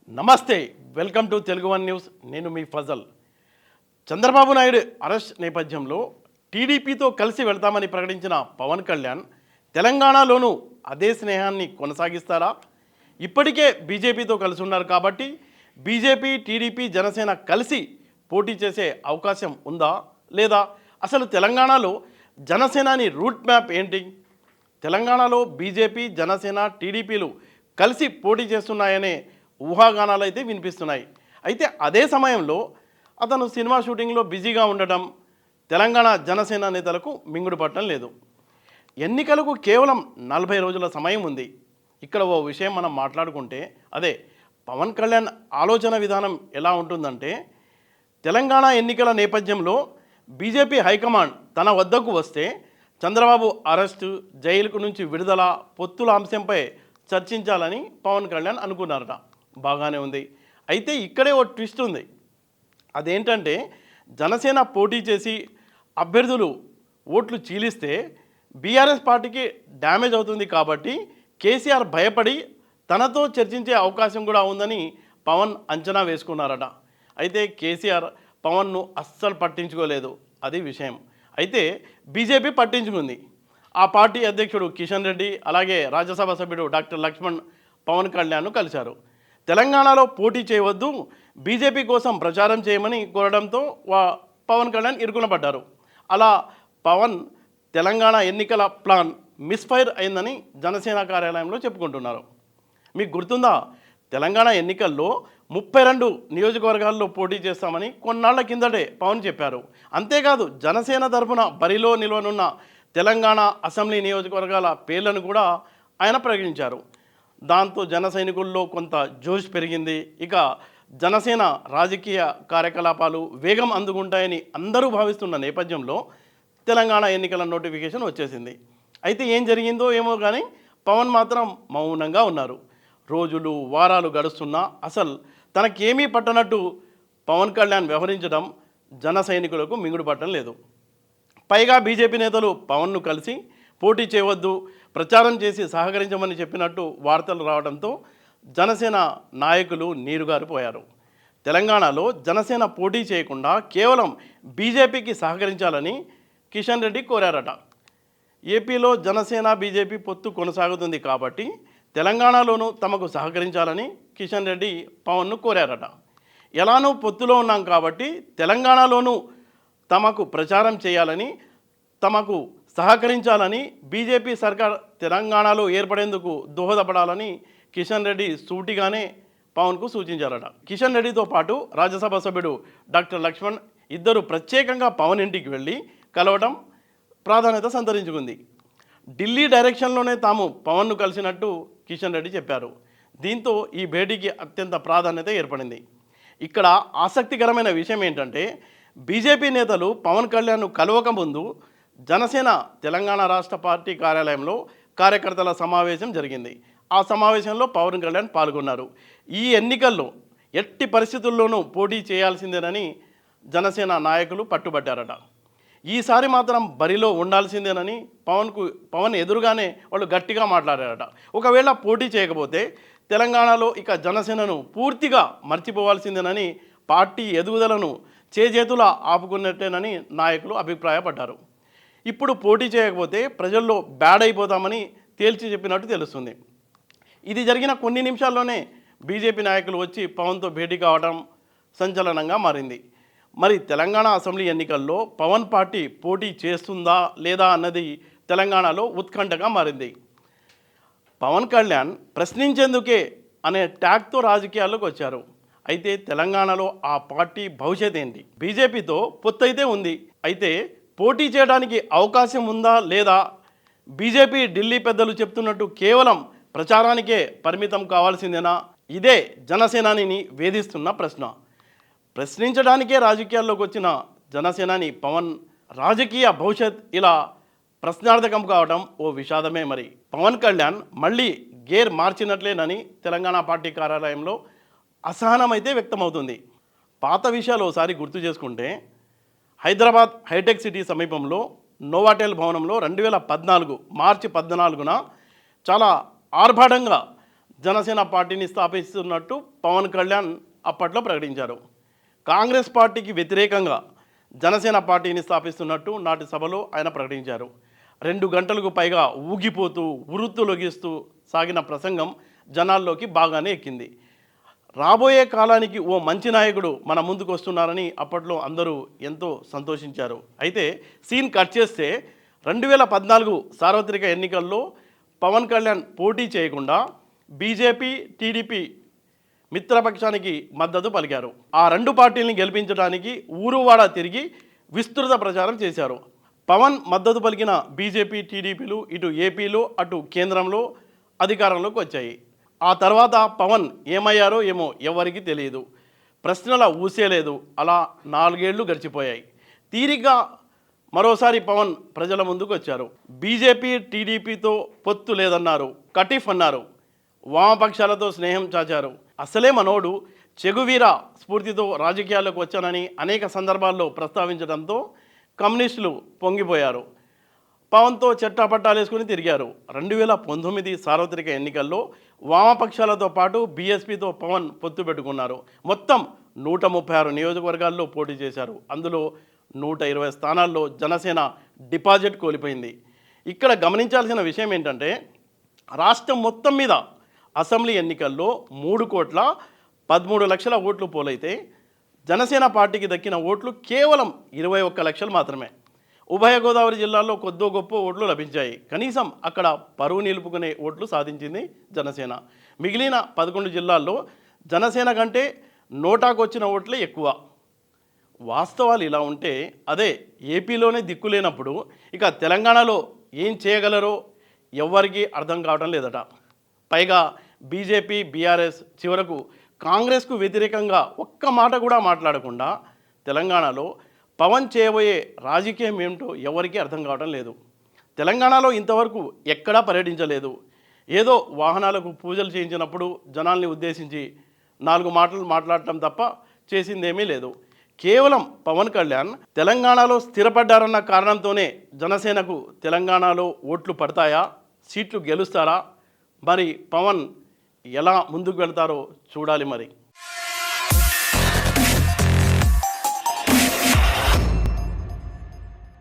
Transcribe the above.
నమస్తే, welcome to Telugu one news. నేను మీ Fazal. Chandrababu Naidu arrest నేపథ్యంలో టీడీపీతో కలిసి వెళ్తామని ప్రకటించిన పవన్ కళ్యాణ్ తెలంగాణలోనూ అదే స్నేహాన్ని కొనసాగిస్తారా? ఇప్పటికే బీజేపీతో కలిసి ఉన్నారు కాబట్టి బీజేపీ, టీడీపీ, జనసేన కలిసి పోటీ చేసే అవకాశం ఉందా లేదా? అసలు తెలంగాణలో జనసేనాని రూట్ మ్యాప్ ఏంటి? తెలంగాణలో బీజేపీ, జనసేన, టీడీపీలు కలిసి పోటీ చేస్తున్నాయనే ఊహాగానాలు అయితే వినిపిస్తున్నాయి. అయితే అదే సమయంలో అతను సినిమా షూటింగ్లో బిజీగా ఉండటం తెలంగాణ జనసేన నేతలకు మింగుడు పట్టడం లేదు. ఎన్నికలకు కేవలం 40 రోజుల సమయం ఉంది. ఇక్కడ ఓ విషయం మనం మాట్లాడుకుంటే అదే పవన్ కళ్యాణ్ ఆలోచన విధానం ఎలా ఉంటుందంటే, తెలంగాణ ఎన్నికల నేపథ్యంలో బీజేపీ హైకమాండ్ తన వద్దకు వస్తే చంద్రబాబు అరెస్టు, జైలుకు నుంచి విడుదల, పొత్తుల అంశంపై చర్చించాలని పవన్ కళ్యాణ్ అనుకున్నారట. బాగానే ఉంది. అయితే ఇక్కడే ఓ ట్విస్ట్ ఉంది. అదేంటంటే, జనసేన పోటీ చేసి అభ్యర్థులు ఓట్లు చీలిస్తే బీఆర్ఎస్ పార్టీకి డ్యామేజ్ అవుతుంది కాబట్టి కేసీఆర్ భయపడి తనతో చర్చించే అవకాశం కూడా ఉందని పవన్ అంచనా వేసుకున్నారట. అయితే కేసీఆర్ పవన్ను అస్సలు పట్టించుకోలేదు. అది విషయం. అయితే బీజేపీ పట్టించుకుంది. ఆ పార్టీ అధ్యక్షుడు కిషన్ రెడ్డి, అలాగే రాజ్యసభ సభ్యుడు డాక్టర్ లక్ష్మణ్ పవన్ కళ్యాణ్ను కలిశారు. తెలంగాణలో పోటీ చేయవద్దు, బీజేపీ కోసం ప్రచారం చేయమని కోరడంతో పవన్ కళ్యాణ్ ఇరుకున పడ్డారు. అలా పవన్ తెలంగాణ ఎన్నికల ప్లాన్ మిస్ఫైర్ అయిందని జనసేన కార్యాలయంలో చెప్పుకుంటున్నారు. మీకు గుర్తుందా, తెలంగాణ ఎన్నికల్లో 32 నియోజకవర్గాల్లో పోటీ చేస్తామని కొన్నాళ్ల కిందటే పవన్ చెప్పారు. అంతేకాదు, జనసేన తరఫున బరిలో నిలవనున్న తెలంగాణ అసెంబ్లీ నియోజకవర్గాల పేర్లను కూడా ఆయన ప్రకటించారు. దాంతో జన సైనికుల్లో కొంత జోష్ పెరిగింది. ఇక జనసేన రాజకీయ కార్యకలాపాలు వేగం అందుకుంటాయని అందరూ భావిస్తున్న నేపథ్యంలో తెలంగాణ ఎన్నికల నోటిఫికేషన్ వచ్చేసింది. అయితే ఏం జరిగిందో ఏమో కానీ పవన్ మాత్రం మౌనంగా ఉన్నారు. రోజులు, వారాలు గడుస్తున్నా అసలు తనకేమీ పట్టనట్టు పవన్ కళ్యాణ్ వ్యవహరించడం జన సైనికులకు మింగుడు పట్టడం లేదు. పైగా బీజేపీ నేతలు పవన్ను కలిసి పోటీ చేయవద్దు, ప్రచారం చేసి సహకరించమని చెప్పినట్టు వార్తలు రావడంతో జనసేన నాయకులు నీరుగారిపోయారు. తెలంగాణలో జనసేన పోటీ చేయకుండా కేవలం బీజేపీకి సహకరించాలని కిషన్ రెడ్డి కోరారట. ఏపీలో జనసేన బీజేపీ పొత్తు కొనసాగుతుంది కాబట్టి తెలంగాణలోనూ తమకు సహకరించాలని కిషన్ రెడ్డి పవన్ను కోరారట. ఎలానూ పొత్తులో ఉన్నాం కాబట్టి తెలంగాణలోనూ తమకు ప్రచారం చేయాలని, తమకు సహకరించాలని, బీజేపీ సర్కార్ తెలంగాణలో ఏర్పడేందుకు దోహదపడాలని కిషన్ రెడ్డి సూటిగానే పవన్కు సూచించారట. కిషన్ రెడ్డితో పాటు రాజ్యసభ సభ్యుడు డాక్టర్ లక్ష్మణ్ ఇద్దరు ప్రత్యేకంగా పవన్ ఇంటికి వెళ్ళి కలవడం ప్రాధాన్యత సంతరించుకుంది. ఢిల్లీ డైరెక్షన్లోనే తాము పవన్ను కలిసినట్టు కిషన్ రెడ్డి చెప్పారు. దీంతో ఈ భేటీకి అత్యంత ప్రాధాన్యత ఏర్పడింది. ఇక్కడ ఆసక్తికరమైన విషయం ఏంటంటే, బీజేపీ నేతలు పవన్ కళ్యాణ్ను కలవక ముందు జనసేన తెలంగాణ రాష్ట్ర పార్టీ కార్యాలయంలో కార్యకర్తల సమావేశం జరిగింది. ఆ సమావేశంలో పవన్ కళ్యాణ్ పాల్గొన్నారు. ఈ ఎన్నికల్లో ఎట్టి పరిస్థితుల్లోనూ పోటీ చేయాల్సిందేనని జనసేన నాయకులు పట్టుబట్టారట. ఈసారి మాత్రం బరిలో ఉండాల్సిందేనని పవన్ ఎదురుగానే వాళ్ళు గట్టిగా మాట్లాడారట. ఒకవేళ పోటీ చేయకపోతే తెలంగాణలో ఇక జనసేనను పూర్తిగా మర్చిపోవాల్సిందేనని, పార్టీ ఎదుగుదలను చేజేతులా ఆపుకున్నట్టేనని నాయకులు అభిప్రాయపడ్డారు. ఇప్పుడు పోటీ చేయకపోతే ప్రజల్లో బ్యాడ్ అయిపోతామని తేల్చి చెప్పినట్టు తెలుస్తుంది. ఇది జరిగిన కొన్ని నిమిషాల్లోనే బీజేపీ నాయకులు వచ్చి పవన్తో భేటీ కావడం సంచలనంగా మారింది. మరి తెలంగాణ అసెంబ్లీ ఎన్నికల్లో పవన్ పార్టీ పోటీ చేస్తుందా లేదా అన్నది తెలంగాణలో ఉత్కంఠగా మారింది. పవన్ కళ్యాణ్ ప్రశ్నించేందుకే అనే ట్యాగ్తో రాజకీయాల్లోకి వచ్చారు. అయితే తెలంగాణలో ఆ పార్టీ భవిష్యత్ ఏంటి? బీజేపీతో పొత్తు అయితే ఉంది. అయితే పోటీ చేయడానికి అవకాశం ఉందా లేదా? బీజేపీ ఢిల్లీ పెద్దలు చెప్తున్నట్టు కేవలం ప్రచారానికే పరిమితం కావాల్సిందేనా? ఇదే జనసేనాని వేధిస్తున్న ప్రశ్న. ప్రశ్నించడానికే రాజకీయాల్లోకి వచ్చిన జనసేనాని పవన్ రాజకీయ భవిష్యత్ ఇలా ప్రశ్నార్థకం కావడం ఓ విషాదమే. మరి పవన్ కళ్యాణ్ మళ్ళీ గేర్ మార్చినట్లేనని తెలంగాణ పార్టీ కార్యాలయంలో అసహనం అయితే వ్యక్తమవుతుంది. పాత విషయాలు ఒకసారి గుర్తు చేసుకుంటే, హైదరాబాద్ హైటెక్ సిటీ సమీపంలో నోవాటెల్ భవనంలో 2014 మార్చి 14న చాలా ఆర్భాటంగా జనసేన పార్టీని స్థాపిస్తున్నట్టు పవన్ కళ్యాణ్ అప్పట్లో ప్రకటించారు. కాంగ్రెస్ పార్టీకి వ్యతిరేకంగా జనసేన పార్టీని స్థాపిస్తున్నట్టు నాటి సభలో ఆయన ప్రకటించారు. 2 గంటలకు పైగా ఊగిపోతూ ఉరుత్తులొగిస్తూ సాగిన ప్రసంగం జనాల్లోకి బాగానే ఎక్కింది. రాబోయే కాలానికి ఓ మంచి నాయకుడు మన ముందుకు వస్తున్నారని అప్పట్లో అందరూ ఎంతో సంతోషించారు. అయితే సీన్ కట్ చేస్తే 2014 సార్వత్రిక ఎన్నికల్లో పవన్ కళ్యాణ్ పోటీ చేయకుండా బీజేపీ, టీడీపీ మిత్రపక్షానికి మద్దతు పలికారు. ఆ 2 పార్టీలను గెలిపించడానికి ఊరువాడ తిరిగి విస్తృత ప్రచారం చేశారు. పవన్ మద్దతు పలికిన బీజేపీ, టీడీపీలు ఇటు ఏపీలో అటు కేంద్రంలో అధికారంలోకి వచ్చాయి. ఆ తర్వాత పవన్ ఏమయ్యారో ఏమో ఎవరికి తెలియదు. ప్రశ్నల ఊసేలేదు. అలా 4 ఏళ్లు గడిచిపోయాయి. తీరిగ్గా మరోసారి పవన్ ప్రజల ముందుకు వచ్చారు. బీజేపీ, టీడీపీతో పొత్తు లేదన్నారు, కటిఫ్ అన్నారు, వామపక్షాలతో స్నేహం చాచారు. అసలే మనోడు చెగువీర స్ఫూర్తితో రాజకీయాల్లోకి వచ్చానని అనేక సందర్భాల్లో ప్రస్తావించడంతో కమ్యూనిస్టులు పొంగిపోయారు. పవన్తో చెట్టాపట్టాలేసుకుని తిరిగారు. 2019 సార్వత్రిక ఎన్నికల్లో వామపక్షాలతో పాటు బీఎస్పీతో పవన్ పొత్తు పెట్టుకున్నారు. మొత్తం 136 నియోజకవర్గాల్లో పోటీ చేశారు. అందులో 120 స్థానాల్లో జనసేన డిపాజిట్ కోల్పోయింది. ఇక్కడ గమనించాల్సిన విషయం ఏంటంటే రాష్ట్రం మొత్తం మీద అసెంబ్లీ ఎన్నికల్లో 3,13,00,000 ఓట్లు పోలైతే జనసేన పార్టీకి దక్కిన ఓట్లు కేవలం 21 లక్షలు మాత్రమే. ఉభయ గోదావరి జిల్లాల్లో కొద్దో గొప్ప ఓట్లు లభించాయి. కనీసం అక్కడ పరువు నిలుపుకునే ఓట్లు సాధించింది జనసేన. మిగిలిన 11 జిల్లాల్లో జనసేన కంటే నోటాకు వచ్చిన ఓట్లే ఎక్కువ. వాస్తవాలు ఇలా ఉంటే అదే ఏపీలోనే దిక్కులేనప్పుడు ఇక తెలంగాణలో ఏం చేయగలరో ఎవ్వరికీ అర్థం కావడం లేదట. పైగా బీజేపీ, బీఆర్ఎస్ చివరకు కాంగ్రెస్కు వ్యతిరేకంగా ఒక్క మాట కూడా మాట్లాడకుండా తెలంగాణలో పవన్ చేయబోయే రాజకీయం ఏమిటో ఎవరికీ అర్థం కావడం లేదు. తెలంగాణలో ఇంతవరకు ఎక్కడా పర్యటించలేదు. ఏదో వాహనాలకు పూజలు చేయించినప్పుడు జనాల్ని ఉద్దేశించి 4 మాటలు మాట్లాడటం తప్ప చేసిందేమీ లేదు. కేవలం పవన్ కళ్యాణ్ తెలంగాణలో స్థిరపడ్డారన్న కారణంతోనే జనసేనకు తెలంగాణలో ఓట్లు పడతాయా, సీట్లు గెలుస్తారా? మరి పవన్ ఎలా ముందుకు వెళ్తారో చూడాలి మరి.